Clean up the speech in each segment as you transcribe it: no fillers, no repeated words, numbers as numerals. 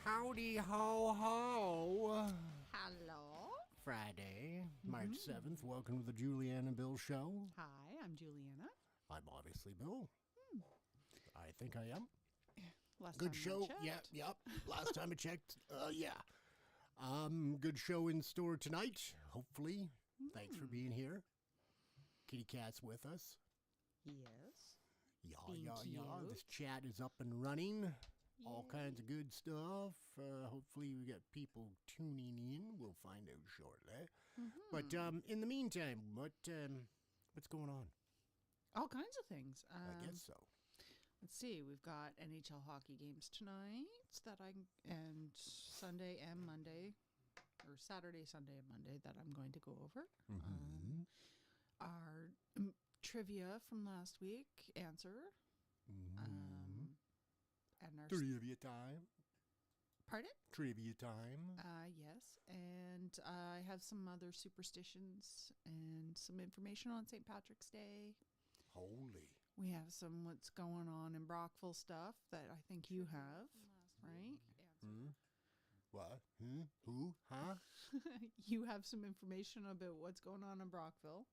Howdy ho ho. Hello. Friday, March 7th. Welcome to the Julianne and Bill Show. Hi, I'm Juliana. I'm obviously Bill. I think I am. Last Good time I show. checked. Yep. Last time I checked, yeah. Good show in store tonight, hopefully. Thanks for being here. Kitty Cat's with us. Yes. Yeah. Cute. This chat is up and running. All kinds of good stuff. Hopefully we got people tuning in. We'll find out shortly. But in the meantime, what's going on? All kinds of things. I guess so. Let's see. We've got NHL hockey games tonight and Sunday and Monday, or Saturday, Sunday, and Monday that I'm going to go over. Our trivia from last week answer. And our Trivia time. pardon? Trivia time. Yes, and I have some other superstitions and some information on St. Patrick's Day. Holy. We have some what's going on in Brockville stuff that I think you have, right? What? Who? Huh? You have some information about what's going on in Brockville.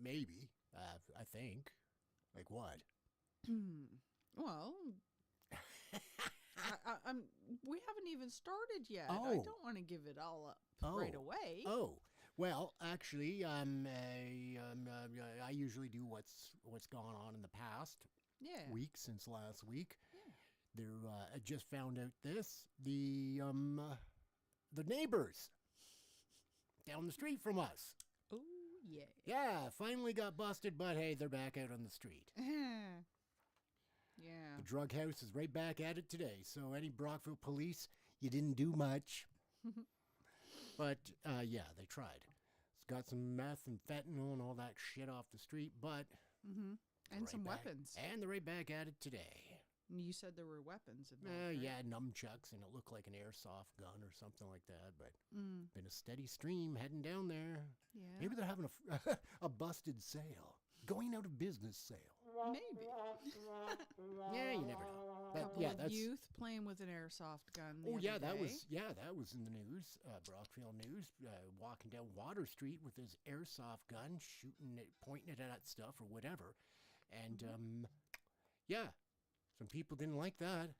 Maybe. I think. Like what? Well, we haven't even started yet. Oh. I don't want to give it all up right away. Oh, well, actually, I usually do what's gone on in the past week since last week. Yeah. I just found out this the neighbors down the street from us. Oh yeah. Yeah, finally got busted, but hey, they're back out on the street. Yeah. The drug house is right back at it today. So any Brockville police, you didn't do much. But, yeah, they tried. It's got some meth and fentanyl and all that shit off the street, but... And some weapons. And they're right back at it today. You said there were weapons involved. Right? Yeah, nunchucks, and it looked like an airsoft gun or something like that, but been a steady stream heading down there. Yeah. Maybe they're having a busted sale. Going out of business sale. Maybe. Yeah, you never know. But, Couple of youth playing with an airsoft gun. The other day. that was in the news, Brockville News, walking down Water Street with his airsoft gun, shooting it, pointing it at stuff or whatever, and yeah, some people didn't like that.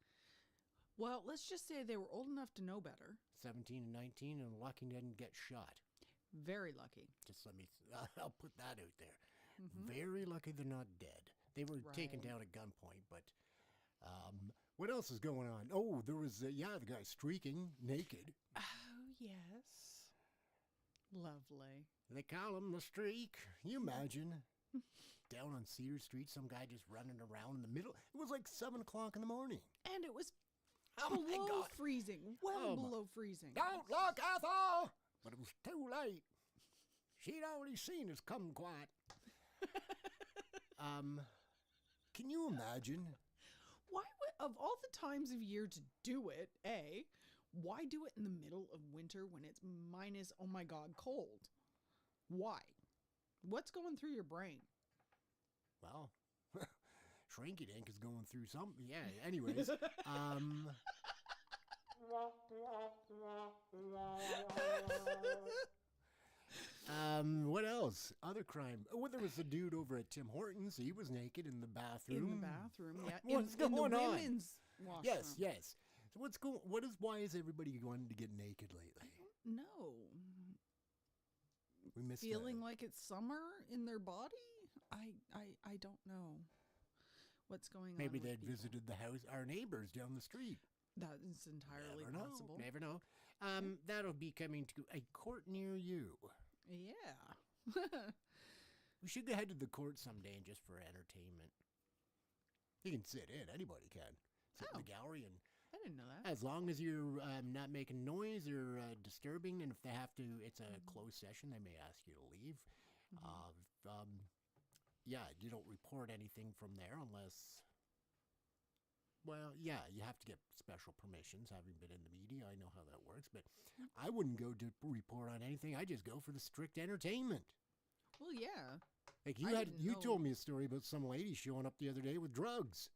Well, let's just say they were old enough to know better. 17 and 19, and lucky didn't get shot. Very lucky. Just I'll put that out there. Very lucky they're not dead. They were taken down at gunpoint, but what else is going on? Oh, there was, the guy streaking naked. Oh, yes. Lovely. They call him the Streak. You imagine. Down on Cedar Street, some guy just running around in the middle. It was like 7 o'clock in the morning. And it was Oh, my below God. freezing. Well below freezing. Don't look, Ethel! But it was too late. She'd already seen his kumquat. Can you imagine? Why would, of all the times of year to do it, why do it in the middle of winter when it's minus, oh my God, cold? Why? What's going through your brain? Well, Shrinky Dink is going through something. Yeah, anyways. What else? Other crime. Well, there was a dude over at Tim Hortons. He was naked in the bathroom. In the bathroom, yeah. What's in going the on? women's washroom. Yes. So why is everybody going to get naked lately? No. We missed Feeling like it's summer in their body? I don't know what's going on. Maybe with they'd people. visited the house, our neighbors down the streat. That is entirely possible. Never know. That'll be coming to a court near you. Yeah. We should go head to the court someday and just for entertainment. You can sit in. Anybody can. Sit in the gallery, and I didn't know that. as long as you're not making noise or disturbing, and if they have to, it's a closed session, they may ask you to leave. Yeah, you don't report anything from there unless... Well, yeah, you have to get special permissions, having been in the media. I know how that works, but I wouldn't go to report on anything. I just go for the strict entertainment. Well, yeah. Like I didn't you know. told me a story about some lady showing up the other day with drugs.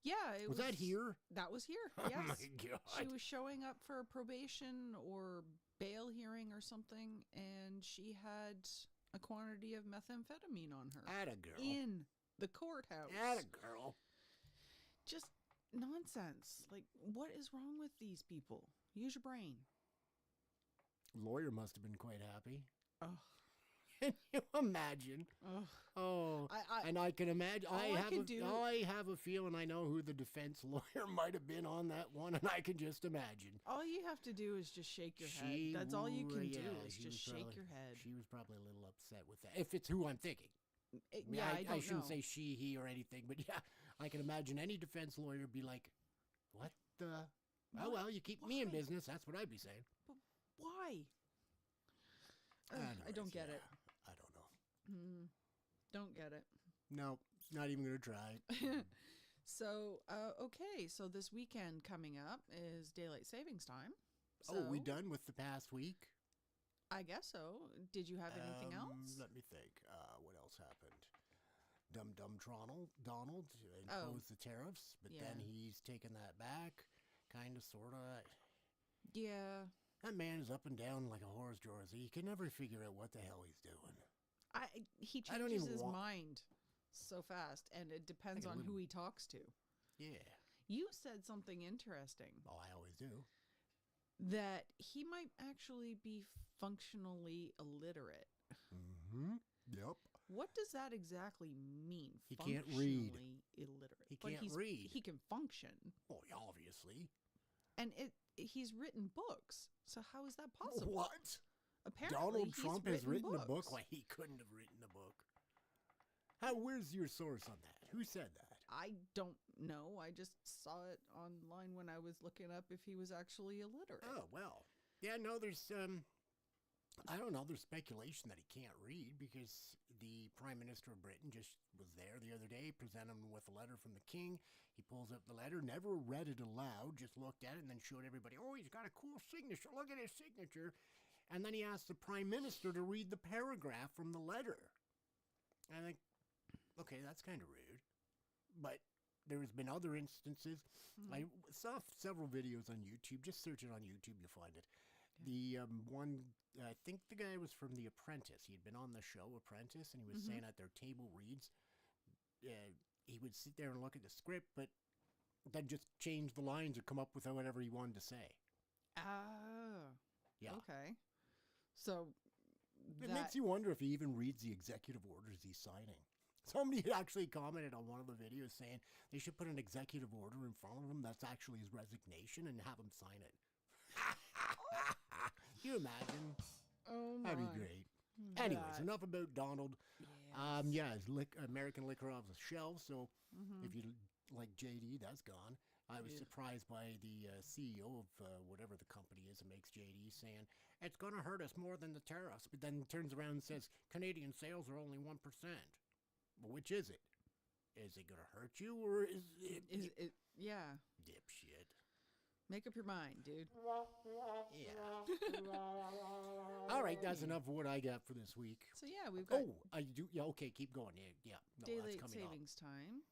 Yeah, it Was that here? That was here. Oh Yes. my God. She was showing up for a probation or bail hearing or something, and she had a quantity of methamphetamine on her Atta girl. in the courthouse. Atta girl. Just nonsense. Like, what is wrong with these people? Use your brain. Lawyer must have been quite happy. Ugh. Can you imagine? Ugh. Oh, I and I can imagine. I have a feeling I know who the defense lawyer might have been on that one, and I can just imagine. all you have to do is just shake your head. That's all you can do is she just was shake probably- your head. She was probably a little upset with that. If it's who I'm thinking. I mean, I don't I shouldn't know. say she, he, or anything, but yeah, I can imagine any defense lawyer be like, "What the? Why? Oh well, you keep me in Why? business." That's what I'd be saying. Why? Ugh, I don't Anyways, get yeah, it. I don't know. Don't get it. No, not even gonna try. So, okay. So this weekend coming up is daylight savings time. So Oh, we done with the past week? I guess so. Did you have anything else? Let me think. What else happened? Dum Donald Oh. imposed the tariffs, but Yeah. then he's taken that back, kind of, sort of. Yeah. That man is up and down like a horse, Dorothy. He can never figure out what the hell he's doing. He I don't changes even his want- mind so fast, and it depends can on live- who he talks to. Yeah. You said something interesting Oh, I always do. that he might actually be functionally illiterate. Mm-hmm. Yep. What does that exactly mean? He can't read. Functionally illiterate. He But can't read. He can function, Oh, yeah, obviously. and he's written books. So how is that possible? What? Apparently, Donald he's Trump has written a book? books. Why, he couldn't have written a book. Where's your source on that? Who said that? I don't know. I just saw it online when I was looking up if he was actually illiterate. Oh, well. Yeah, no, there's, I don't know, there's speculation that he can't read because the Prime Minister of Britain just was there the other day, presented him with a letter from the King. He pulls up the letter, never read it aloud, just looked at it and then showed everybody, oh, he's got a cool signature. Look at his signature. And then he asked the Prime Minister to read the paragraph from the letter. And I think, okay, that's kind of rude. But there's been other instances. I saw several videos on YouTube. Just search it on YouTube, you'll find it. The one, I think the guy was from The Apprentice. He'd been on the show Apprentice, and he was saying at their table reads, he would sit there and look at the script, but then just change the lines or come up with whatever he wanted to say. Ah. Yeah. Okay. So It that makes you wonder if he even reads the executive orders he's signing. Somebody had actually commented on one of the videos saying they should put an executive order in front of him that's actually his resignation and have him sign it. Can you imagine? oh my. That'd be great. Anyways, That- enough about Donald. Yes. Yeah, his American liquor off the shelf. So Mm-hmm. if you like JD, that's gone. I was Yeah. surprised by the CEO of whatever the company is that makes JD saying it's going to hurt us more than the tariffs, but then turns around and says Canadian sales are only 1%. Well, which is it? Is it going to hurt you or is it Is it? Yeah. dipshit? Make up your mind, dude. Yeah. All right, that's enough of what I got for this week. So yeah, we've got Oh, I do. Yeah, okay, keep going. Yeah. No, that's daylight coming up. savings time.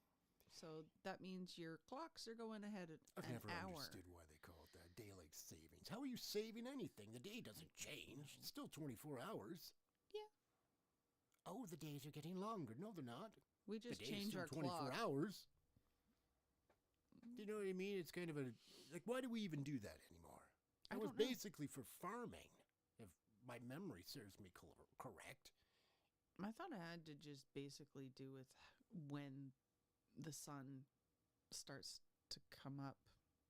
So that means your clocks are going ahead I've an never hour. understood why they call it that. Daylight savings. How are you saving anything? The day doesn't change. It's still 24 hours. Yeah. Oh, the days are getting longer. No, they're not. We The just day's change still our 24 clock. hours. Do you know what I mean? It's kind of a... Like, why do we even do that anymore? I It was don't know. basically for farming, if my memory serves me correct. I thought it had to just basically do with when the sun starts to come up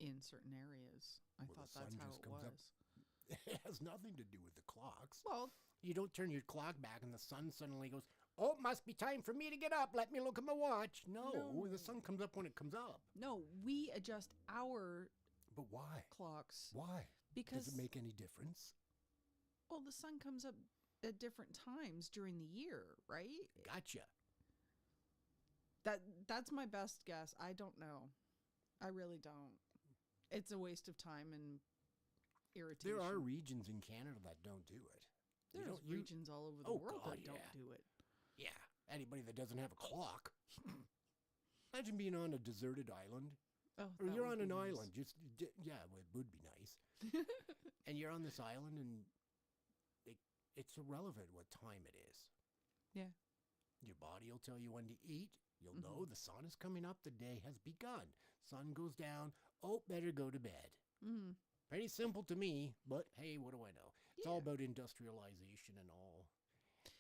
in certain areas. I Well, the thought that's sun how just it comes up. was. It has nothing to do with the clocks. Well, You don't turn your clock back and the sun suddenly goes, oh, it must be time for me to get up. Let me look at my watch. No, No. the sun comes up when it comes up. no, we adjust our But why? clocks Why? because Does it make any difference? well, the sun comes up at different times during the year, right? Gotcha. That's my best guess. I don't know. I really don't. It's a waste of time and irritation. There are regions in Canada that don't do it. You There's don't- you- regions all over the Oh, world God, that don't yeah. do it. Yeah, anybody that doesn't have a clock. Imagine being on a deserted island. Oh, Or that you're would on be an nice. island. Yeah, well, it would be nice. And you're on this island, and it's irrelevant what time it is. Yeah. Your body will tell you when to eat. You'll know Mhm. the sun is coming up. The day has begun. Sun goes down. Oh, better go to bed. Mm. Pretty simple to me, but hey, what do I know? It's all Yeah. about industrialization and all.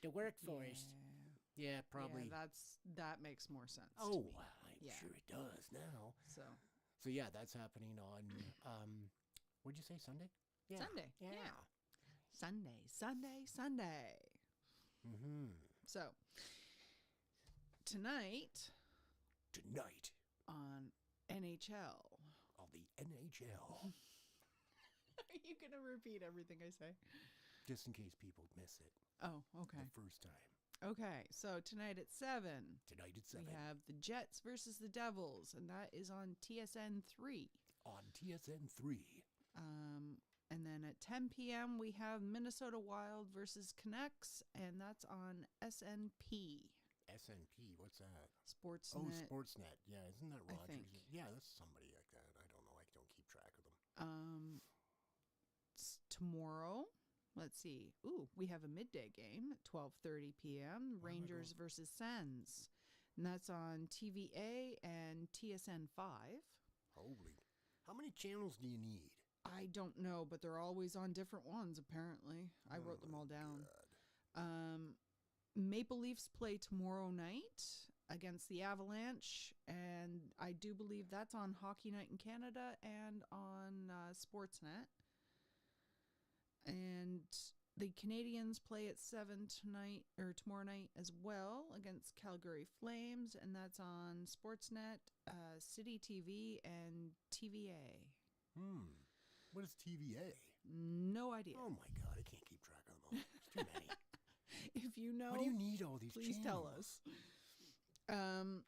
The workforce. Yeah, probably. Yeah, that makes more sense. to Oh, me. I'm Yeah. sure it does now. So So yeah, that's happening on what'd you say, Sunday? Yeah. Sunday. Yeah. Yeah. Sunday. Mm-hmm. So tonight Tonight on NHL. on the NHL. Are you gonna repeat everything I say? Just in case people miss it Oh, okay. the first time. Okay. So tonight at 7, Tonight at 7 we have the Jets versus the Devils, and that is on TSN 3. on TSN 3. And then at 10 p.m. we have Minnesota Wild versus Canucks, and that's on SNP. SNP, what's that? Sportsnet. Oh, Sportsnet. Yeah, isn't that I Rogers? think. Yeah, that's somebody like that. I don't know. I don't keep track of them. Tomorrow, let's see. Ooh, we have a midday game at 12:30 p.m. Rangers versus Sens, and that's on TVA and TSN 5. Holy. How many channels do you need? I don't know, but they're always on different ones. Apparently, I wrote them all down. Maple Leafs play tomorrow night against the Avalanche, and I do believe that's on Hockey Night in Canada and on Sportsnet. And the Canadians play at 7 tonight or tomorrow night as well against Calgary Flames, and that's on Sportsnet, City TV, and TVA. What is TVA? No idea. Oh my God, I can't keep track of them all. It's too many. If you know, Why do you need all these please channels? tell us.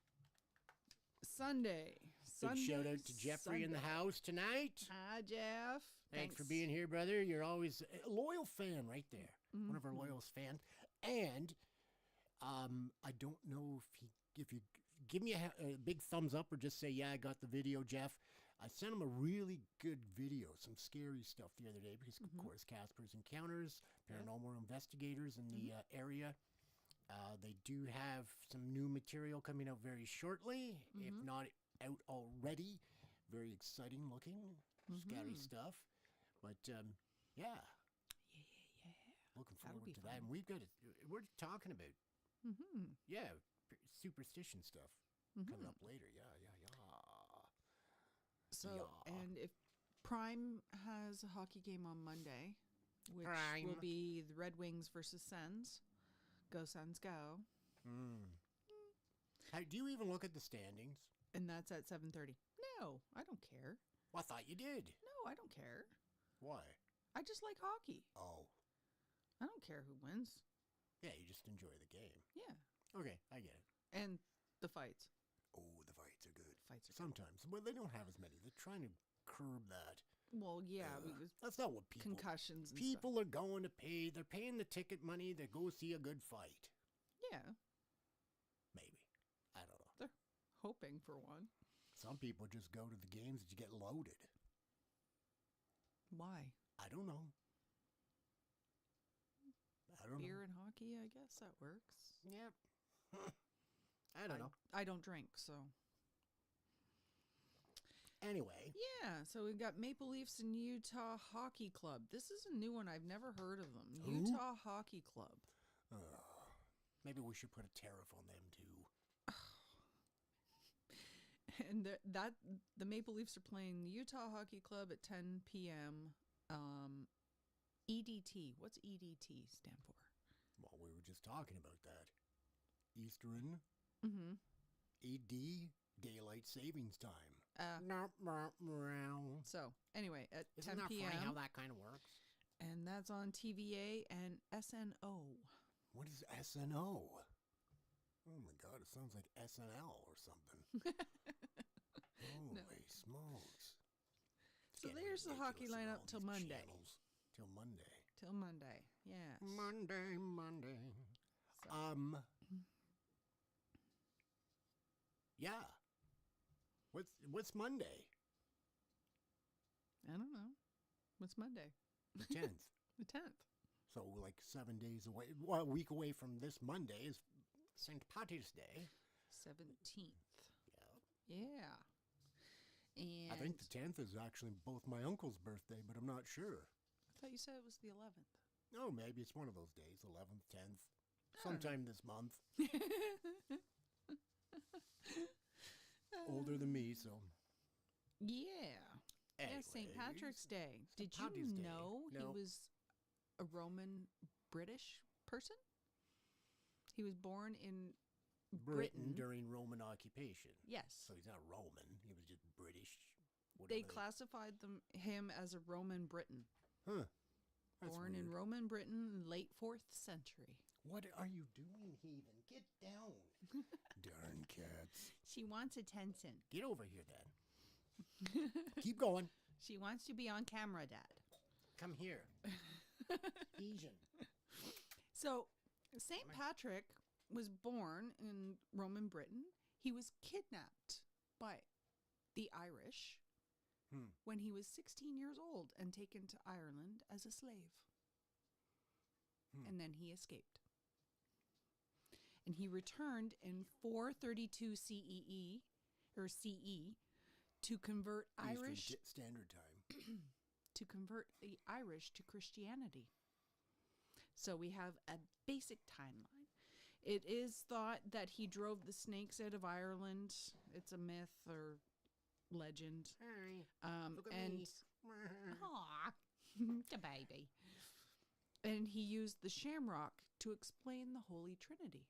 Sunday. Big shout out to Jeffrey in the house tonight. Hi, Jeff. Thanks for being here, brother. You're always a loyal fan right there. One of our loyalist fans. And I don't know if you give me a big thumbs up or just say, yeah, I got the video, Jeff. I sent him a really good video, some scary stuff the other day because, of course, Casper's Encounters, paranormal investigators in the area. They do have some new material coming out very shortly, if not out already. Very exciting looking, scary stuff. But yeah. Looking That'll forward be to that. fun. And we're talking about, superstition stuff coming up later. Yeah. So, Yeah. and if Prime has a hockey game on Monday, which Prime. will be the Red Wings versus Sens. Go Sens, go. Do you even look at the standings? And that's at 7:30. No, I don't care. Well, I thought you did. No, I don't care. Why? I just like hockey. Oh, I don't care who wins. yeah, you just enjoy the game. Yeah. Okay, I get it. And the fights. Oh, the fights are good. Fights are Sometimes. Well, they don't have as many. They're trying to curb that. Well, yeah, because That's not what people... concussions and People are going to pay. They're paying the ticket money to go see a good fight. stuff. Yeah, Maybe. I don't know. they're hoping for one. Some people just go to the games to get loaded. Why? I don't know. Beer and hockey, I guess that works. Yep. I don't know. I don't drink, so. Anyway. Yeah, so we've got Maple Leafs and Utah Hockey Club. This is a new one. I've never heard of them. Who? Utah Hockey Club. Maybe we should put a tariff on them too. And the Maple Leafs are playing the Utah Hockey Club at 10 p.m. EDT. What's EDT stand for? Well, we were just talking about that. Eastern Mm-hmm. ED, Daylight Savings Time. So, anyway, at Isn't 10 that p.m. funny how that kind of works? And that's on TVA and SNO. What is SNO? Oh my God, it sounds like SNL or something. Holy smokes. So there's the hockey lineup till Monday. Till Monday. Till Monday, yes. Monday. So, Yeah. What's Monday? I don't know. What's Monday? The 10th. The 10th. So like 7 days away. Well, a week away from this Monday is St. Patrick's Day. 17th. Yeah. Yeah. And I think the 10th is actually both my uncle's birthday, but I'm not sure. I thought you said it was the 11th. Oh, maybe it's one of those days, 11th, 10th, sometime this month. Older than me, so. Yeah. Yeah, St. Anyways, Patrick's Day. Did you Patrick's Day. know he No. was a Roman British person? He was born in Britain Britain. during Roman occupation. Yes. So he's not Roman. He was just British. They whatever classified him as a Roman Briton. Huh. That's Born in weird. Roman Britain, late 4th century. What are you doing, heathen? Get down. Darn cats. She wants attention. Get over here, then. Keep going. She wants to be on camera, Dad. Come here. Asian. So, St. Patrick was born in Roman Britain. He was kidnapped by the Irish when he was 16 years old and taken to Ireland as a slave. And then he escaped. And he returned in 432 CEE or CE to convert Irish Standard Time. to convert the Irish to Christianity. So we have a basic timeline. It is thought that he drove the snakes out of Ireland. It's a myth or legend. Hi. Look at And me. aw, the baby. And he used the shamrock to explain the Holy Trinity.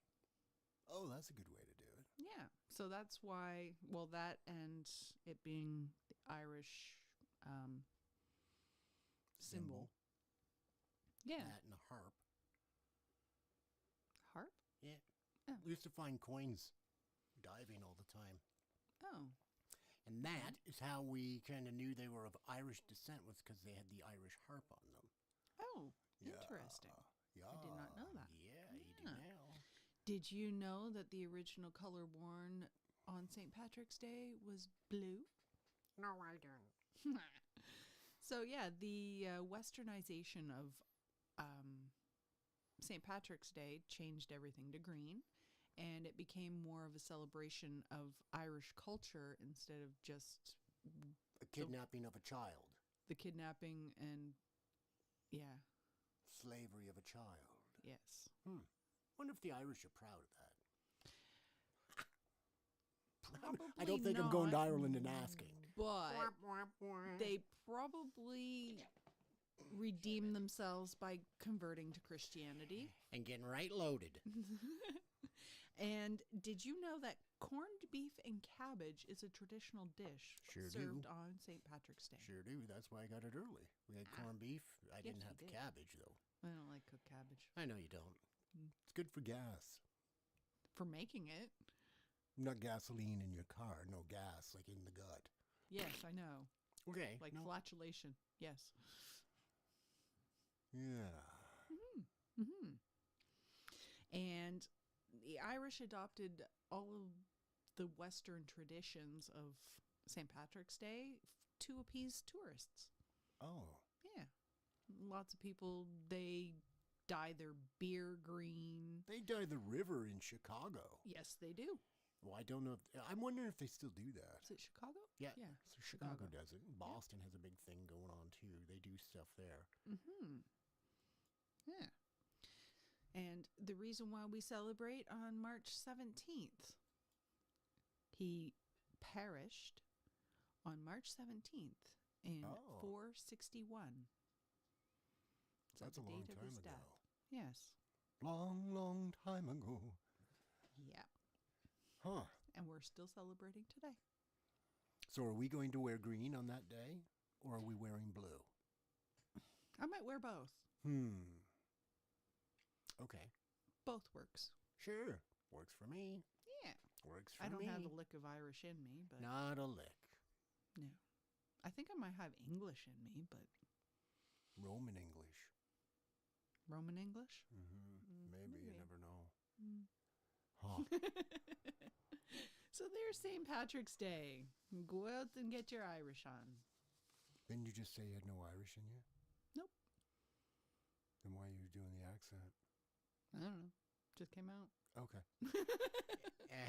Oh, that's a good way to do it. Yeah. So that's why, well, that and it being the Irish symbol. Yeah. That and a harp. Harp? Yeah. Oh. We used to find coins diving all the time. Oh. And that is how we kind of knew they were of Irish descent, was because they had the Irish harp on them. Oh, Yeah. interesting. Yeah. I did not know that. Yeah, you do Yeah. now. Did you know that the original color worn on St. Patrick's Day was blue? No, I don't. So, yeah, the westernization of St. Patrick's Day changed everything to green, and it became more of a celebration of Irish culture instead of just A kidnapping of a child. the kidnapping and, yeah, Slavery of a child. yes. Wonder if the Irish are proud of that. Probably I don't think I'm going to not, Ireland and asking. But they probably redeemed themselves by converting to Christianity. And getting right loaded. And did you know that corned beef and cabbage is a traditional dish Sure do. served on St. Patrick's Day? Sure do. That's why I got it early. We had corned beef. I Yes, didn't you have the did. cabbage, though. I don't like cooked cabbage. I know you don't. It's good for gas. For making it, Not gasoline in your car. No gas, like in the gut. yes, I know. Okay. Like no. flatulation, yes. Yeah. And the Irish adopted all of the Western traditions of St. Patrick's Day to appease tourists. Oh. Yeah. Lots of people, they dye their beer green. They dye the river in Chicago. Yes, they do. Well, I don't know. I'm wondering if they still do that. Is it Chicago? Yeah. Yeah. So Chicago does it. Boston has a big thing going on, too. They do stuff there. Yeah. And the reason why we celebrate on March 17th, he perished on March 17th in Oh. 461. So That's a the long date of time his ago. death. Yes. Long, long time ago. Yeah. Huh. And we're still celebrating today. So are we going to wear green on that day? Or are we wearing blue? I might wear both. Okay. Both works. Sure. Works for me. Yeah. Works for I don't me. have a lick of Irish in me, but Not a lick. no. I think I might have English in me, but Roman English. Roman English? Maybe. You maybe. never know. Huh. So there's St. Patrick's Day. Go out and get your Irish on. Didn't you just say you had no Irish in you? Nope. Then why are you doing the accent? I don't know. Just came out. Okay.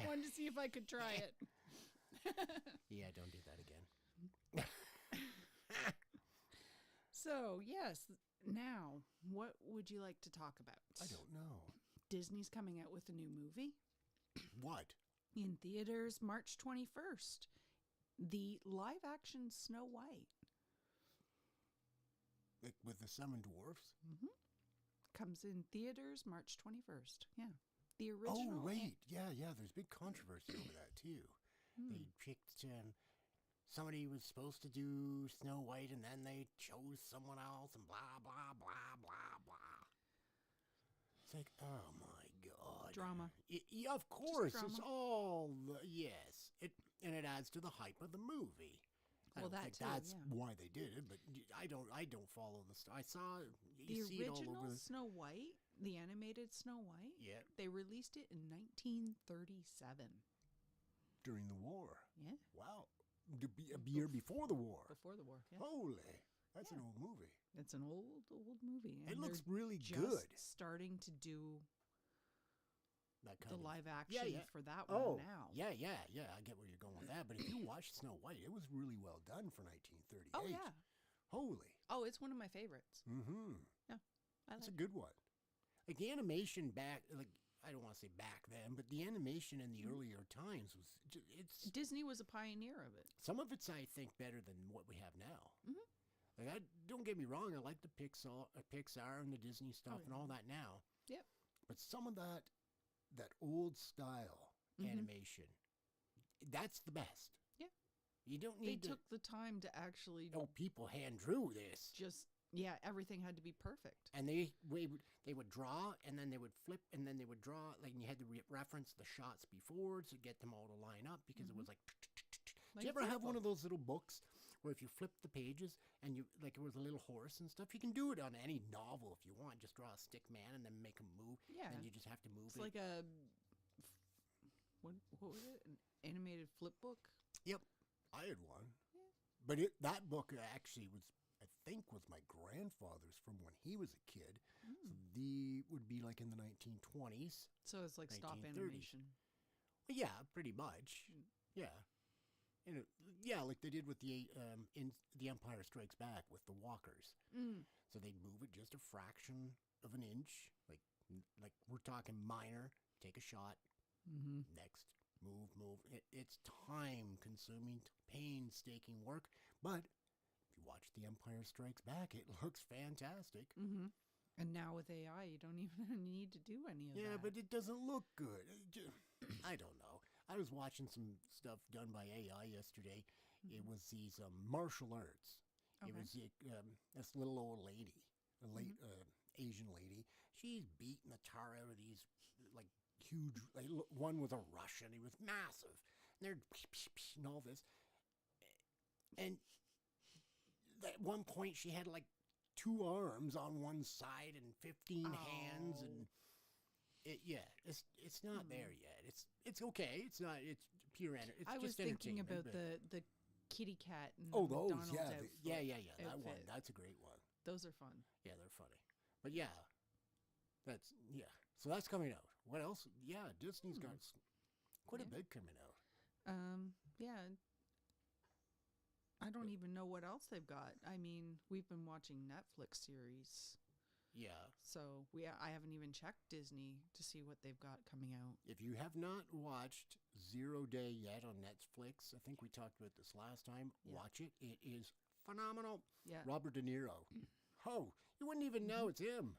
Wanted to see if I could try it. Yeah, don't do that again. So, yes. Now, what would you like to talk about? I don't know. Disney's coming out with a new movie What? in theaters March 21st. The live-action Snow White. Like with the Seven Dwarfs? Comes in theaters March 21st. Yeah. The original. Oh, wait. Yeah. There's big controversy over that, too. They picked... somebody was supposed to do Snow White, and then they chose someone else, and blah, blah, blah, blah, blah. It's like, oh, my God. Drama. Yeah, of course. drama. It's all... yes. And it adds to the hype of the movie. Well, I don't that think too, that's yeah. why they did it, but I don't follow the story. I saw The you see it all original over. Snow White, the animated Snow White, Yeah, they released it in 1937. during the war. Yeah. Wow, a year before the war. Before the war. Yeah. Holy, that's an Yeah. old movie. It's an old movie. It and looks they're really just good. starting to do That the kind of live action yeah. for that Oh, one now. yeah. I get where you're going with that. But if you watch Snow White, it was really well done for 1938. Oh, yeah. Holy. Oh, it's one of my favorites. Mm-hmm. I That's like a good one. Like the animation back, like I don't want to say back then, but the animation in the earlier times was it's Disney was a pioneer of it. some of it's I think better than what we have now. Mhm. Like don't get me wrong, I like the Pixar and the Disney stuff and all that now. Yep. But some of that old style animation, that's the best. Yeah. You don't They need to. took the time to actually Oh, people hand drew this. just everything had to be perfect. And they would draw, and then they would flip, and then they would draw. Like, and you had to reference the shots before to get them all to line up because it was like. Like Do you a ever have flip one book. of those little books where if you flip the pages and you like it was a little horse and stuff? You can do it on any novel if you want. Just draw a stick man and then make him move. Yeah. And you just have to move It's it. like a what was it? An animated flip book? Yep, I had one. Yeah. But that book actually was, I think, was my grandfather's from when he was a kid. So the would be like in the 1920s. So it's like stop 1930s. animation. Well, yeah, pretty much. Yeah. And like they did with the in The Empire Strikes Back with the walkers. So they'd move it just a fraction of an inch, like we're talking minor. Take a shot. Next, move. It's time-consuming, painstaking work, but if you watch The Empire Strikes Back, it looks fantastic. And now with AI, you don't even need to do any of Yeah, that. but it doesn't look good. I don't know. I was watching some stuff done by AI yesterday. It was these martial arts. It Okay. was this little old lady, a late Asian lady. She's beating the tar out of these like huge. Like, one was a Russian. He was massive, and they're and all this. And at one point, she had like 2 arms on one side and 15 hands, and it's not there yet. It's okay. It's not. It's pure energy. It's I was just thinking entertainment, about but- the kitty cat and Oh, the those, McDonald's yeah, outfit. That one, outfit. that's a great one. Those are fun. Yeah, they're funny. But yeah, so that's coming out. What else? Yeah, Disney's got quite a Yeah. bit coming out. Yeah. I don't even know what else they've got. I mean, we've been watching Netflix series, Yeah, so I haven't even checked Disney to see what they've got coming out. if you have not watched 0 Day yet on Netflix, I think we talked about this last time. Yeah. Watch it. It is phenomenal. Yeah. Robert De Niro. Oh, you wouldn't even know it's him.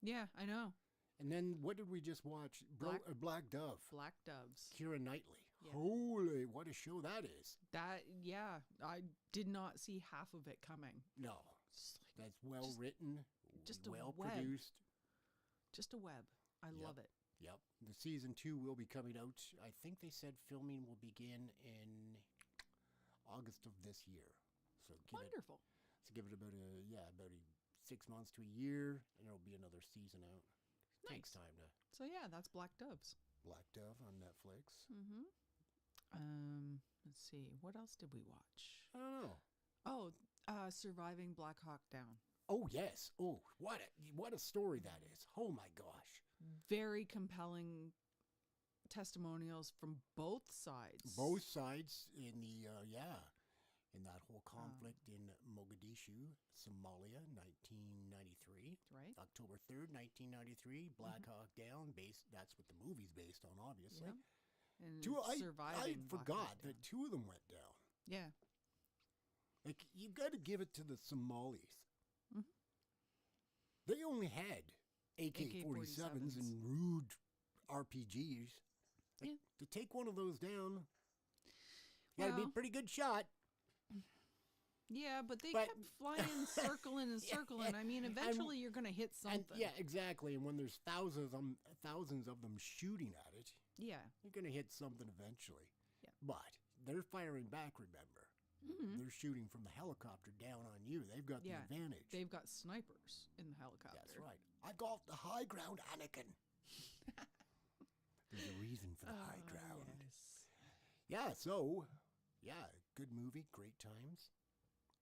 Yeah, I know. And then what did we just watch? Black Dove. Black Doves. Keira Knightley. Yeah. Holy, what a show that is. I did not see half of it coming. No, Just like that's well written, just a well web. produced. just a web. I love it. Yep. The season 2 will be coming out. I think they said filming will begin in August of this year. So Wonderful. give it about a 6 months to a year, and there'll be another season out. Takes Nice. time to So yeah, that's Black Doves. Black Dove on Netflix. Let's see. What else did we watch? I don't know. Oh, Surviving Black Hawk Down. Oh yes. Oh, what a story that is. Oh my gosh. Very compelling testimonials from both sides. Both sides in the in that whole conflict in Mogadishu, Somalia, 1993. Right. October 3rd, 1993, Black Hawk Down, that's what the movie's based on, obviously. Yeah. And I surviving Black forgot Hawk that Down. two of them went down. Yeah. Like, you got to give it to the Somalis. Mhm. They only had AK-47s and rude RPGs. Like, Yeah. to take one of those down, you got to be a Well- pretty good shot. Yeah, but they But- kept flying, circling and Yeah, circling. I mean, eventually you're going to hit And something. yeah, exactly. And when there's thousands of them shooting at it, Yeah. you're going to hit something eventually. Yeah. But they're firing back, remember. Mhm. They're shooting from the helicopter down on you. They've got Yeah, the advantage. They've got snipers in the helicopter. That's right. I got the high ground, Anakin. There's a reason for the high ground. Yes. Yeah, so, yeah, good movie, great times.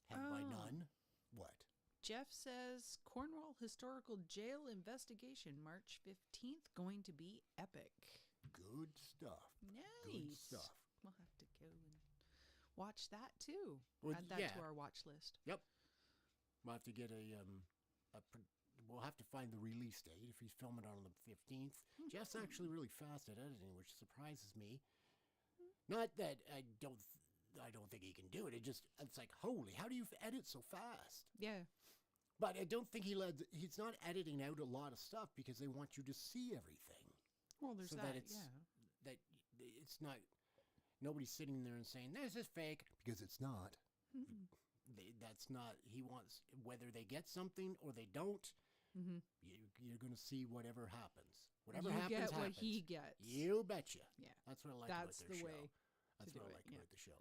Had by Oh. none. What? Jeff says Cornwall Historical Jail investigation March 15th going to be epic. Good stuff. Nice. Good stuff. We'll have to go and watch that too. Well, Add that yeah. to our watch list. Yep. We'll have to get we'll have to find the release date if he's filming on the 15th. Jeff's actually really fast at editing, which surprises me. Not that I don't think he can do it. It's like, holy, how do you edit so fast? Yeah. But I don't think he's not editing out a lot of stuff because they want you to see everything. Well, there's So that. that it's that it's not nobody's sitting there and saying this is fake because it's not. Yeah. That's not. He wants whether they get something or they don't. Mm-hmm. You're going to see whatever happens. Whatever You happens, get what happens. he gets. You betcha. Yeah. That's what I like That's about their the show. way That's to what do I it, like yeah. about the show.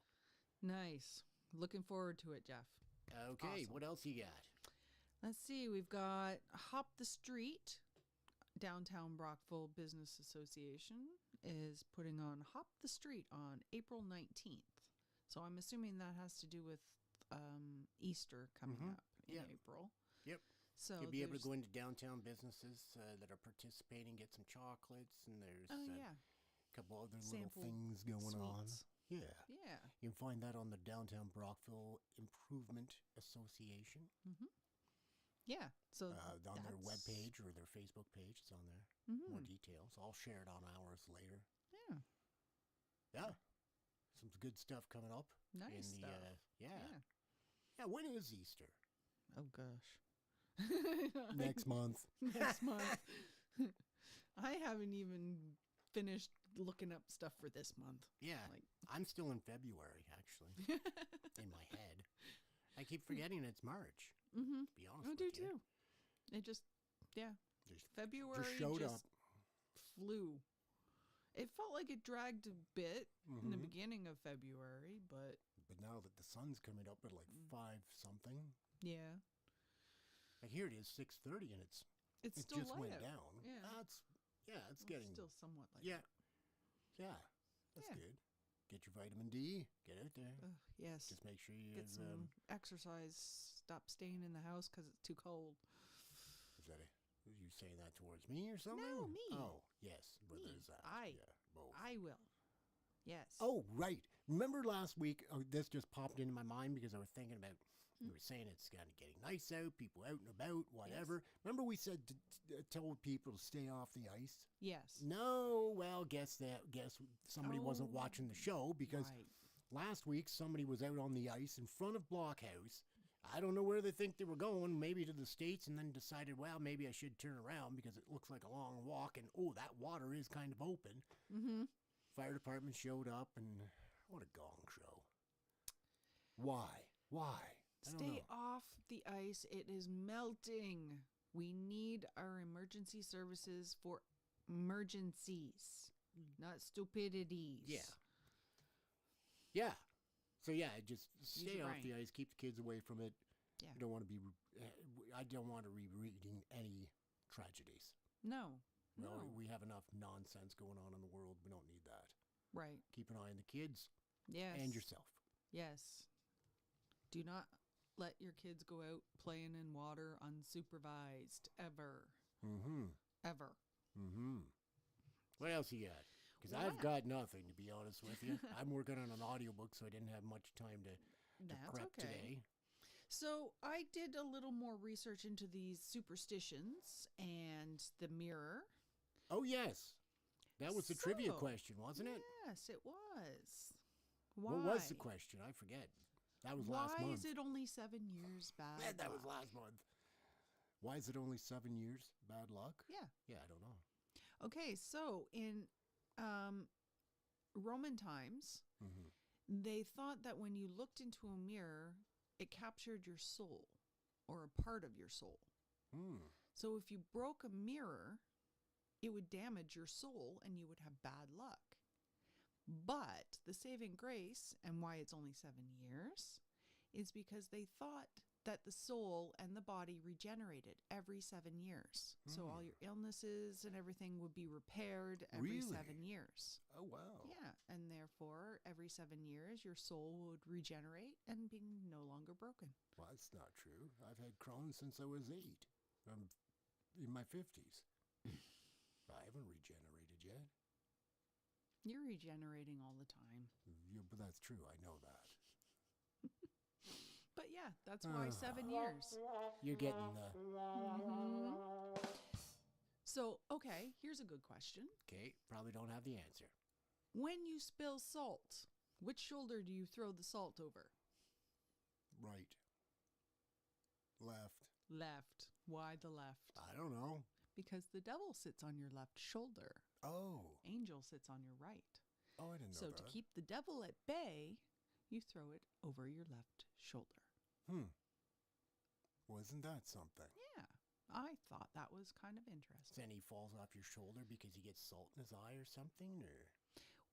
Nice. Looking forward to it, Jeff. Okay, Awesome. what else you got? Let's see. We've got Hop the Street. Downtown Brockville Business Association is putting on Hop the Street on April 19th. So I'm assuming that has to do with Easter coming Mhm. up in Yeah. April. Yep. So You'll be able to there's- go into downtown businesses that are participating, get some chocolates, and there's Oh, a yeah. couple other Sample little things going on. sweets. Yeah. Yeah. You can find that on the Downtown Brockville Improvement Association. Yeah. So On their that's- webpage or their Facebook page. It's on there. Mhm. More details. I'll share it on ours later. Yeah. Yeah. Some good stuff coming up. Nice in the, stuff. yeah. Yeah, when is Easter? Oh gosh. Next month. Next month. I haven't even finished looking up stuff for this month. Yeah. Like- I'm still in February, actually, in my head. I keep forgetting it's March, Mm-hmm. to be honest I with do you. too. It just, yeah. Just February showed up. flew. It felt like it dragged a bit in the Mhm. beginning of February, but But now that the sun's coming up at like 5-something, yeah, like here it is 6:30 and it's it still just light went out. down. Yeah. It's Well, getting still somewhat light. yeah, out. yeah. That's Yeah. good. Get your vitamin D. Get out there. Ugh, yes. Just make sure you Get some exercise. Stop staying in the house because it's too cold. Is that are you saying that towards me or something? No, me. Oh, yes. But Me. there's that. I- Yeah, both. I will. Yes. Oh, right. Remember last week? Oh, this just popped into my mind because I was thinking about. Hmm. We were saying it's kind of getting nice out, people out and about, whatever. Remember we said to tell people to stay off the ice? Yes. No, well, guess somebody wasn't Oh, watching the show because Right. last week somebody was out on the ice in front of Blockhouse. I don't know where they think they were going, maybe to the States, and then decided, well, maybe I should turn around because it looks like a long walk, and oh, that water is kind of open. Mm-hmm. Fire department showed up, and what a gong show. Why? I don't Stay know. off the ice. It is melting. We need our emergency services for emergencies, not stupidities. Yeah. Yeah. So yeah, just Use stay your off brain. the ice, keep the kids away from it. Yeah. You don't want to be. I don't want to be reading any tragedies. No. Well, No. we have enough nonsense going on in the world. We don't need that. Right. Keep an eye on the kids Yes. and yourself. Yes. Do not let your kids go out playing in water unsupervised ever. Mm-hmm. Ever. Mm-hmm. What else you got? Because Well, I've got nothing, to be honest with you. I'm working on an audiobook, so I didn't have much time to That's prep okay. today. So I did a little more research into these superstitions and the mirror. Oh, yes. That was the trivia So, question, wasn't it? Yes, it was. Why? What was the question? I forget. That was last Why month. is it only 7 years bad? Yeah, that was luck? last month. Why is it only 7 years? Bad luck? Yeah. Yeah, I don't know. Okay, so in Roman times, Mm-hmm. they thought that when you looked into a mirror, it captured your soul or a part of your soul. Hmm. So if you broke a mirror, it would damage your soul and you would have bad luck. But the saving grace and why it's only 7 years is because they thought that the soul and the body regenerated every 7 years. So all your illnesses and everything would be repaired every Really? 7 years. Oh, wow. Yeah, and therefore every 7 years your soul would regenerate and be no longer broken. Well, that's not true. I've had Crohn's since I was 8. I'm in my 50s. I haven't regenerated yet. You're regenerating all the time. Yeah, but that's true. I know that. But yeah, that's why 7 years. You're getting the... So, okay, here's a good question. Okay, probably don't have the answer. When you spill salt, which shoulder do you throw the salt over? Right. Left. Left. Why the left? I don't know. Because the devil sits on your left shoulder. Oh. Angel sits on your right. Oh, I didn't know So that. to keep the devil at bay, you throw it over your left shoulder. Wasn't that something? Yeah, I thought that was kind of interesting. Then he falls off your shoulder because he gets salt in his eye or something? Or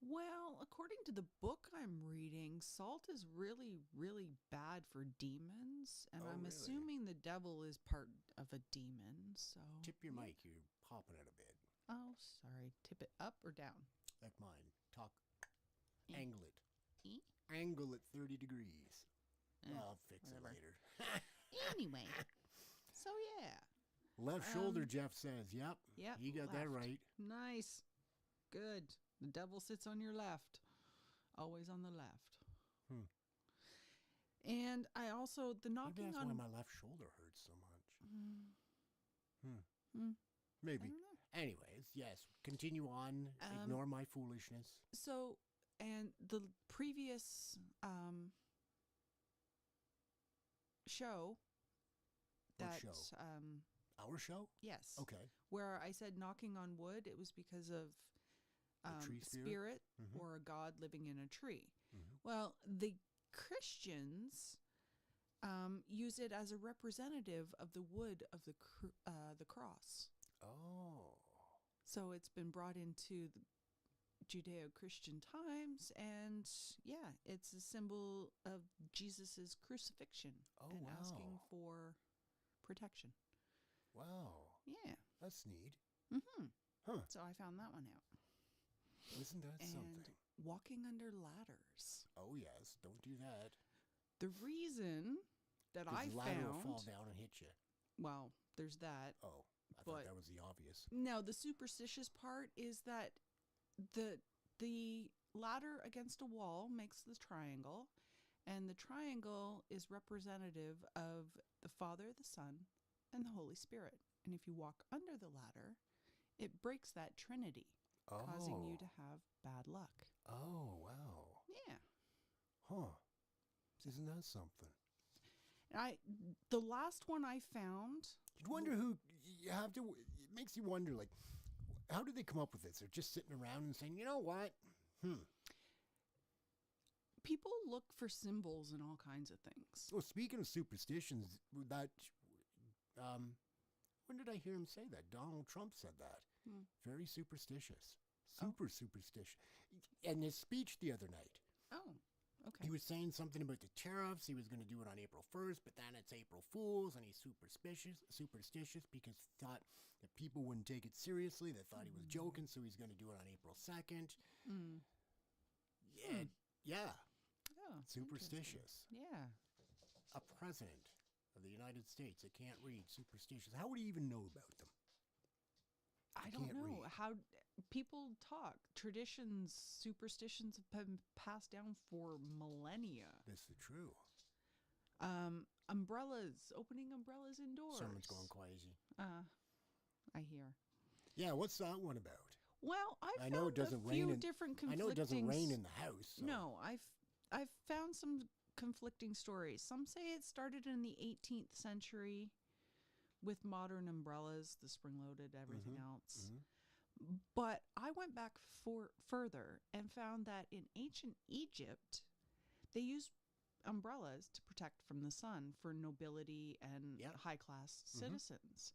Well, according to the book I'm reading, salt is really, really bad for demons. And Oh, I'm really? assuming the devil is part of a demon. So tip your mic. You're popping it a bit. Oh, sorry. Tip it up or down? Like mine. Talk. Eh. Angle it. Eh? Angle it 30 degrees. I'll fix whatever. it later. Anyway, so yeah. Left shoulder, Jeff says. Yep. Yep, You got that left. right. Nice. Good. The devil sits on your left. Always on the left. And I also, the Maybe knocking that's on... why my left shoulder hurts so much. I Maybe. don't know. Anyways, yes. Continue on. Ignore my foolishness. So, and the previous show What that, show? Our show? yes, Okay. where I said knocking on wood, it was because of The tree spirit? or a god living in a tree. Mhm. Well, the Christians use it as a representative of the wood of the cross. Oh. So it's been brought into the Judeo-Christian times, and yeah, it's a symbol of Jesus's crucifixion Oh, and asking wow. for protection. Wow. Yeah. That's neat. Huh. So I found that one out. Isn't that And something? walking under ladders. Oh, yes. Don't do that. The reason that 'Cause I the ladder will found, fall down and hit you. well, there's that. Oh. I But- thought that was the obvious. No, the superstitious part is that the ladder against a wall makes the triangle, and the triangle is representative of the Father, the Son, and the Holy Spirit. And if you walk under the ladder, it breaks that trinity, causing you to have bad luck. Oh, wow. Yeah. Huh. Isn't that something? The last one I found, You'd wonder who you have to. It makes you wonder, like, how did they come up with this? They're just sitting around and saying, you know what? people look for symbols in all kinds of things. Well, speaking of superstitions, that when did I hear him say that? Donald Trump said that. Very superstitious. Super superstitious. In his speech the other night, Oh, okay. he was saying something about the tariffs. He was going to do it on April 1st, but then it's April Fool's, and he's superstitious because he thought that people wouldn't take it seriously. They thought he was joking, so he's going to do it on April 2nd. Yeah, yeah, Oh, superstitious. interesting. Yeah. A president of the United States that can't read, superstitious. How would he even know about them? I can't don't know read. how people talk. Traditions, superstitions have been passed down for millennia. This is true. Umbrellas, opening umbrellas indoors. Someone's going crazy. I hear. Yeah, what's that one about? Well, I know it doesn't a few rain in. different I conflicting. know it doesn't rain in the house. So. No, I've found some conflicting stories. Some say it started in the 18th century with modern umbrellas, the spring-loaded, everything else. Mm-hmm. But I went back further and found that in ancient Egypt, they used umbrellas to protect from the sun for nobility and Yeah. high-class Mhm. citizens.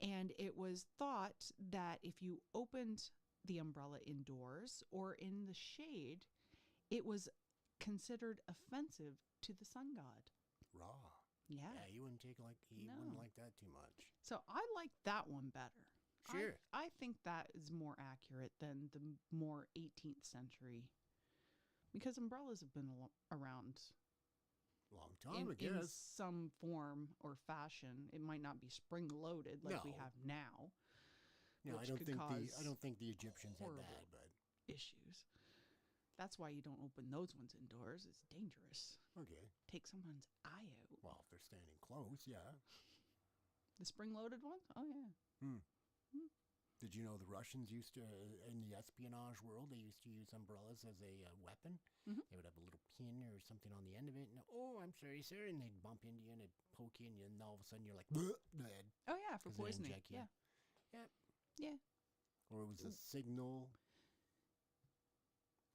And it was thought that if you opened the umbrella indoors or in the shade, it was considered offensive to the sun god. Raw. Yeah. Yeah, he wouldn't wouldn't No. like that too much. So I like that one better. Sure. I think that is more accurate than the more 18th century. Because umbrellas have been around Long time, I in guess. some form or fashion. It might not be spring loaded like we No. have now. No, which could I cause don't think the Egyptians had horrible that, but issues. That's why you don't open those ones indoors. It's dangerous. okay. Take someone's eye out. Well, if they're standing close, yeah. The spring loaded ones? Oh, yeah. Did you know the Russians used to, in the espionage world, they used to use umbrellas as a weapon? Mhm. They would have a little pin or something on the end of it, and oh, I'm sorry, sir, and they'd bump into you and they'd poke you, and then all of a sudden you're like, bleh, dead. Oh, yeah, for 'Cause they poisoning. inject you. Yeah. Yep. Yeah. Or it was a signal.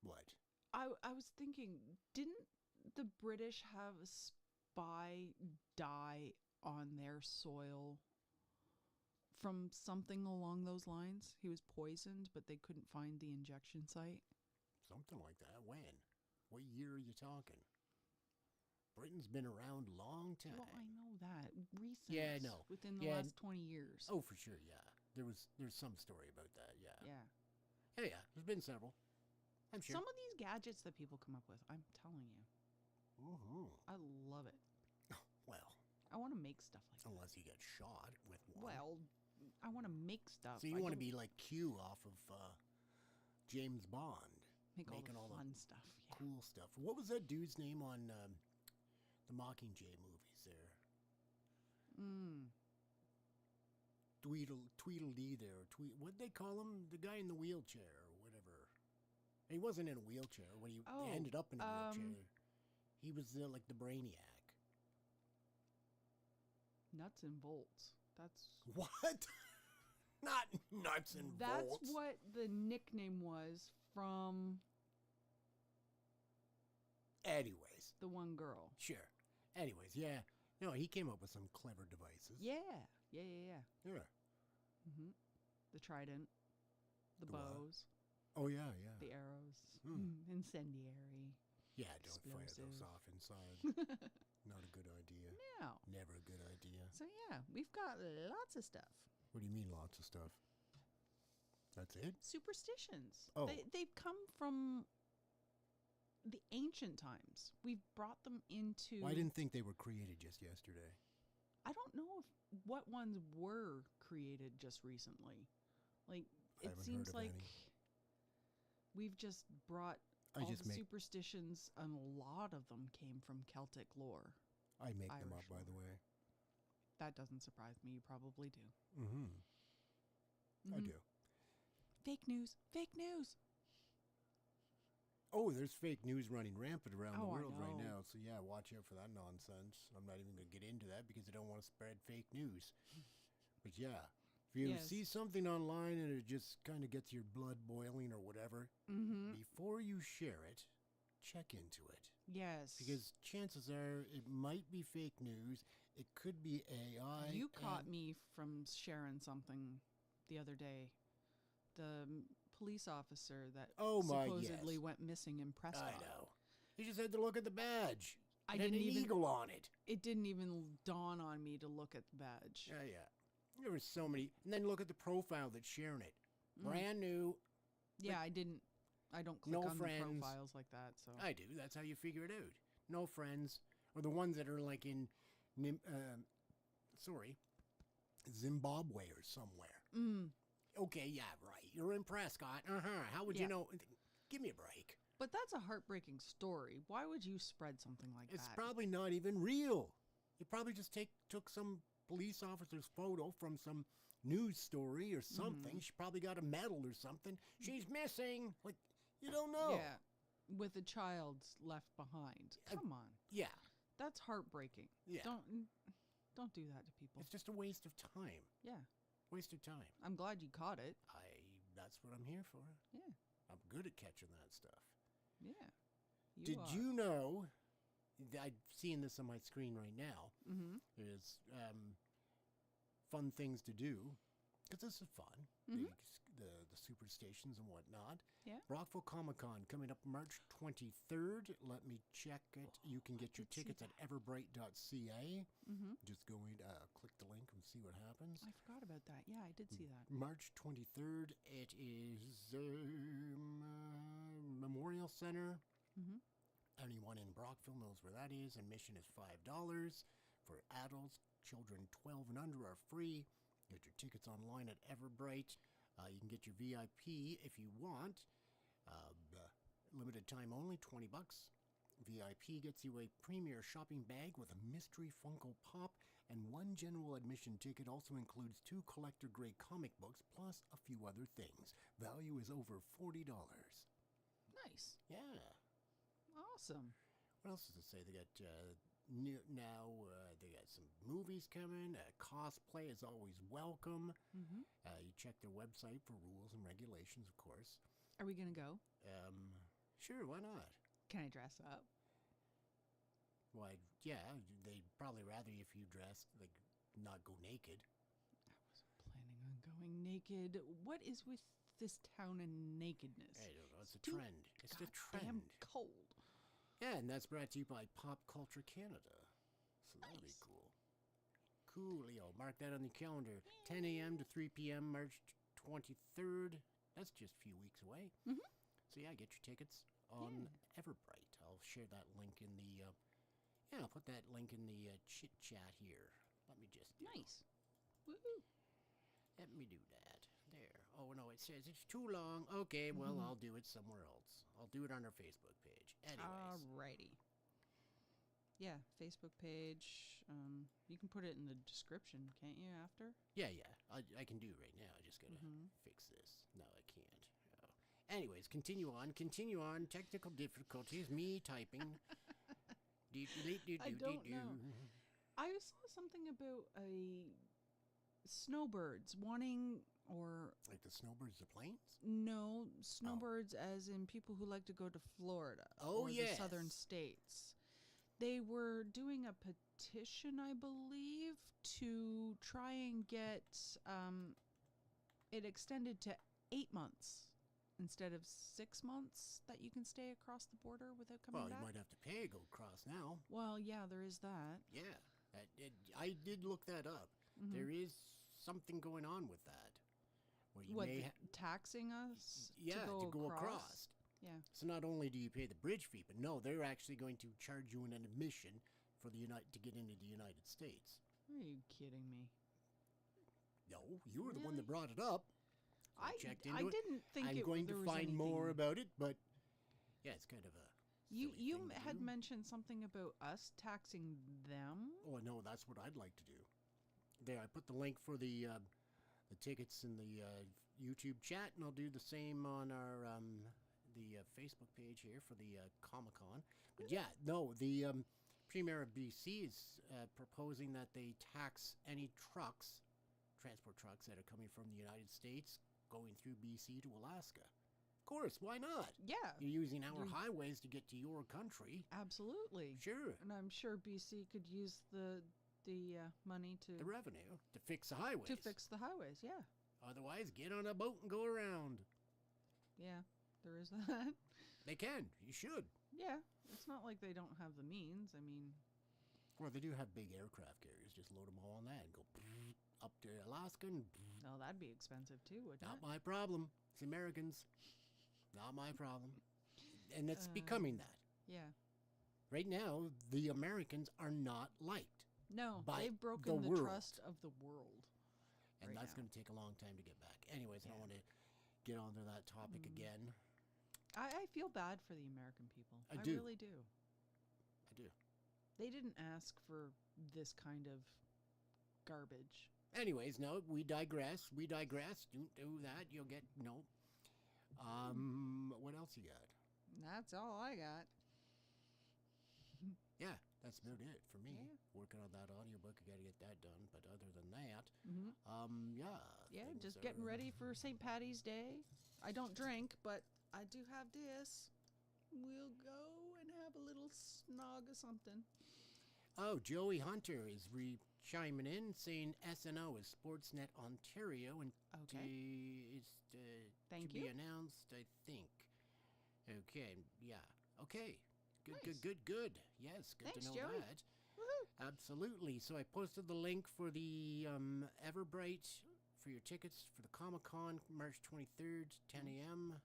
What? I was thinking, didn't the British have a spy die on their soil from something along those lines? He was poisoned, but they couldn't find the injection site. Something like that. When? What year are you talking? Britain's been around a long time. Well, I know that. Recent. Yeah, I know. Within the Yeah. last 20 years. Oh, for sure, yeah. There's some story about that, yeah. Yeah. Oh, yeah. There's been several. I'm sure. Some of these gadgets that people come up with, I'm telling you, Mm-hmm. I love it. Well, I want to make stuff like that. unless you get shot with one. Well, I want to make stuff. so you I want to don't be like Q off of James Bond, make making all all the the fun stuff. Yeah. cool stuff. What was that dude's name on the Mockingjay movies there? Tweedledee there. What'd they call him? The guy in the wheelchair or whatever. He wasn't in a wheelchair when he Oh, ended up in a wheelchair. He was like the brainiac. Nuts and bolts. That's What? Not nuts and that's bolts. what the nickname was from Anyways, the one girl. sure. Anyways, yeah. No, he came up with some clever devices. Yeah. Yeah. Yeah. The trident, the The what? bows, Oh, yeah, yeah. the arrows, Hmm. incendiary. Yeah, don't fire those Explosive. off inside. Not a good idea. No. Never a good idea. So yeah, we've got lots of stuff. What do you mean lots of stuff? That's it? Superstitions. Oh. They've come from the ancient times. We've brought them into. Well, I didn't think they were created just yesterday. I don't know if what ones were created just recently. Like I it haven't seems heard of like any. we've just brought I all just the make superstitions, and a lot of them came from Celtic lore. I make them up, Irish by the lore. way. That doesn't surprise me. You probably do. Mm-hmm. I Mhm. do. Fake news. Fake news. Oh, there's fake news running rampant around the Oh, I world right know. now. So yeah, watch out for that nonsense. I'm not even going to get into that because I don't want to spread fake news. But yeah, if you Yes. see something online and it just kind of gets your blood boiling or whatever, Mm-hmm. before you share it, check into it. Yes. Because chances are it might be fake news. It could be AI. you caught and- me from sharing something the other day. The police officer that Oh, my, supposedly yes. went missing in Prescott. I know. You just had to look at the badge. I It had didn't an even. eagle on it. It didn't even dawn on me to look at the badge. Yeah, yeah. There were so many. And then look at the profile that's sharing it. Brand new. Yeah, I didn't. I don't click No on friends. the profiles like that. So I do. That's how you figure it out. No friends, or the ones that are like in, Zimbabwe or somewhere. Okay, yeah, right. You're in Prescott. How would you Yeah. know? Give me a break. But that's a heartbreaking story. Why would you spread something like It's that? probably not even real. You probably just took some police officer's photo from some news story or something. She probably got a medal or something. She's missing. Like, you don't know. Yeah. With a child left behind. Come on. Yeah. That's heartbreaking. Yeah. Don't do that to people. It's just a waste of time. Yeah. Waste of time. I'm glad you caught it. That's what I'm here for. Yeah. I'm good at catching that stuff. Yeah. Did are. you know? I'm seeing this on my screen right now. Mm-hmm. There's fun things to do because this is fun. Mhm. The superstations and whatnot. Yeah. Brockville Comic Con coming up March 23rd. Let me check it. You can get your did see tickets at everbright.ca. Mm-hmm. Just go in, click the link and see what happens. I forgot about that. Yeah, I did see that. March 23rd. It is Memorial Center. Mm-hmm. Anyone in Brockville knows where that is. Admission is $5 for adults. Children 12 and under are free. Get your tickets online at Everbright. You can get your VIP if you want. Limited time only, $20. VIP gets you a premier shopping bag with a mystery Funko Pop, and one general admission ticket also includes 2 collector-grade comic books plus a few other things. Value is over $40. Nice. Yeah. Awesome. What else does it say? They got they got some movies coming. Cosplay is always welcome. Mm-hmm. You check their website for rules and regulations, of course. Are we gonna go? Sure, why not? Can I dress up? Why, yeah, they'd probably rather if you dressed, like, not go naked. I wasn't planning on going naked. What is with this town and nakedness? I don't know. It's a too trend. It's the Damn trend. cold. Yeah, and that's brought to you by Pop Culture Canada. So that'll be Nice. cool. Coolio. Mark that on the calendar. 10 a.m. to 3 p.m. March 23rd. That's just a few weeks away. Mhm. So yeah, get your tickets on Everbright. I'll share that link in the. I'll put that link in the chit chat here. Let me just. Nice. Woohoo. Let me do that. There. Oh no, it says it's too long. Okay, well I'll do it somewhere else. I'll do it on our Facebook page. Anyways. Alrighty. Yeah, Facebook page. You can put it in the description, can't you? After. Yeah. I can do it right now. I just gotta fix this. No, I can't. Oh. Anyways, continue on. Technical difficulties. Me typing. I don't know. I saw something about a snowbirds wanting or Like the snowbirds, the planes? no snowbirds as in people who like to go to Florida Oh, or yes. the southern states. They were doing a petition, I believe, to try and get it extended to 8 months instead of 6 months that you can stay across the border without coming Well, back. you might have to pay to go across now. Well, yeah, there is that. Yeah. I did look that up. Mhm. There is something going on with that. Where you What, may taxing us to go across. Yeah. So not only do you pay the bridge fee, but no, they're actually going to charge you an admission for to get into the United States. Are you kidding me? No, you were the one Really? that brought it up. So I checked into it. didn't think I'm going there to was find more anything- about it, but yeah, it's kind of a silly You thing to had do. mentioned something about us taxing them. Oh no, that's what I'd like to do. There, I put the link for the tickets in the YouTube chat, and I'll do the same on our the Facebook page here for the Comic Con. But yeah, no, the Premier of BC is proposing that they tax any transport trucks that are coming from the United States going through BC to Alaska. Of course, why not? Yeah, You're using our You- highways to get to your country. absolutely. Sure. And I'm sure BC could use the money to The revenue to fix the highways. fix the highways. Yeah, Otherwise, get on a boat and go around. yeah, there is that. They can. You should. Yeah, it's not like they don't have the means. I mean, Well, they do have big aircraft carriers. Just load them all on that and go up to Alaska. And no, that'd be expensive too, wouldn't not it? my problem. It's Americans. Not my problem. And it's Uh, becoming that. Yeah. Right now, the Americans are not liked. No, By they've broken the the world. trust of the world. And Right that's now. going to take a long time to get back. Anyways, I Yeah. don't want to get onto that topic Mm. again. I feel bad for the American people. I do. Really do. I do. They didn't ask for this kind of garbage. Anyways, no, we digress. We digress. Don't do that. You'll get no. What else you got? That's all I got. Yeah, that's about it for me. Yeah. Working on that audiobook, I got to get that done. But other than that, Hmm. yeah. Yeah, things just getting are- ready for St. Patty's Day. I don't drink, but I do have this. We'll go and have a little snog of something. Oh, Joey Hunter is chiming in saying SNO is Sportsnet Ontario and Okay. it's Thank to be you. announced, I think. Okay, yeah. Okay. Good, Nice. good, good, good. Yes, good Thanks, to know Joey. that. Woohoo. Absolutely. So I posted the link for the Everbright for your tickets for the Comic Con March 23rd, 10 a.m.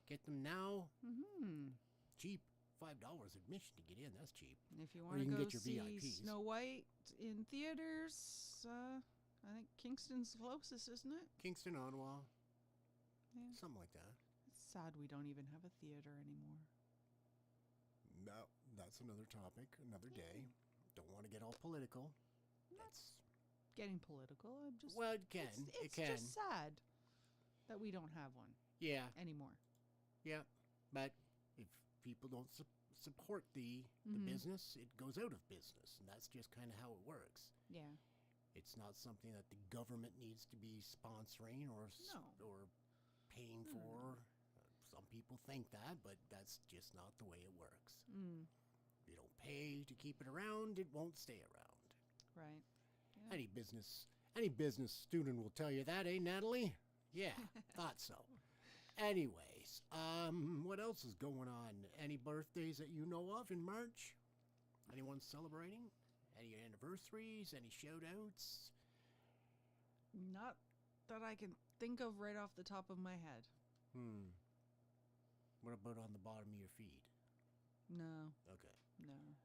Get them now. Mm-hmm. Cheap. $5 admission to get in. That's cheap. If you Or want you to can go get your see VIPs. Snow White in theaters, I think Kingston's closest, isn't it? Kingston, Ottawa. Yeah. Something like that. It's sad we don't even have a theater anymore. No, that's another topic, another day. Don't want to get all political. That's Getting political. I'm just well, it can. It's It can. just sad that we don't have one Yeah, anymore. yeah. But if people don't support the Mhm. business, it goes out of business, and that's just kind of how it works. Yeah. It's not something that the government needs to be sponsoring or No. or paying No, no, for. Some people think that, but that's just not the way it works. Mm. If you don't pay to keep it around, it won't stay around. Right. Yeah. Any business student will tell you that, eh, Natalie? Yeah, thought so. Anyways, what else is going on? Any birthdays that you know of in March? Anyone celebrating? Any anniversaries? Any shout outs? Not that I can think of right off the top of my head. What about on the bottom of your feed? No. Okay. No.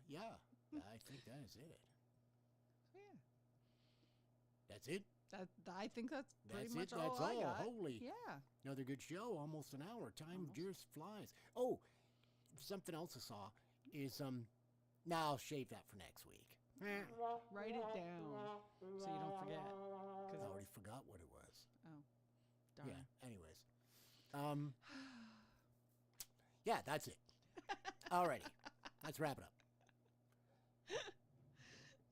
Yeah, I think that is it. Yeah. That's it? I think that's pretty That's much it? all That's I all. got. Holy. Yeah. Another good show, almost an hour. Time Almost. just flies. Oh, something else I saw is now I'll shave that for next week. Write it down so you don't forget. I already forgot what it was. Oh, darn. Yeah. Anyways, yeah, that's it. Alrighty, let's wrap it up.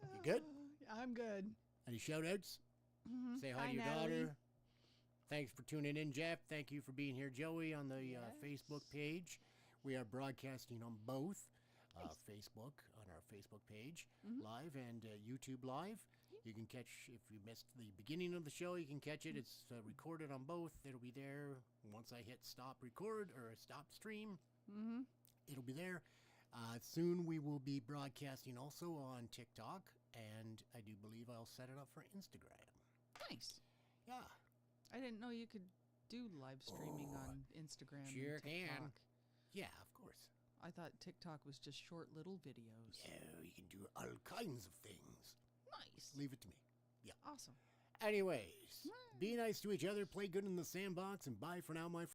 You good? I'm good. Any shout outs? Mhm. Say hi Bye, to your Natalie. daughter. Thanks for tuning in, Jeff. Thank you for being here, Joey, on the Yes. Facebook page. We are broadcasting on both Nice. Facebook, on our Facebook page, Mhm. live, and YouTube live. You can catch, if you missed the beginning of the show, you can catch it. It's recorded on both. It'll be there once I hit stop record or stop stream. Mm-hmm. It'll be there. Soon we will be broadcasting also on TikTok, and I do believe I'll set it up for Instagram. Nice. Yeah. I didn't know you could do live streaming Oh, on Instagram. sure and can. TikTok. Yeah, of course. I thought TikTok was just short little videos. No, you can do all kinds of things. Nice. Leave it to me. Awesome. Anyways, be nice to each other, play good in the sandbox, and bye for now, my friends.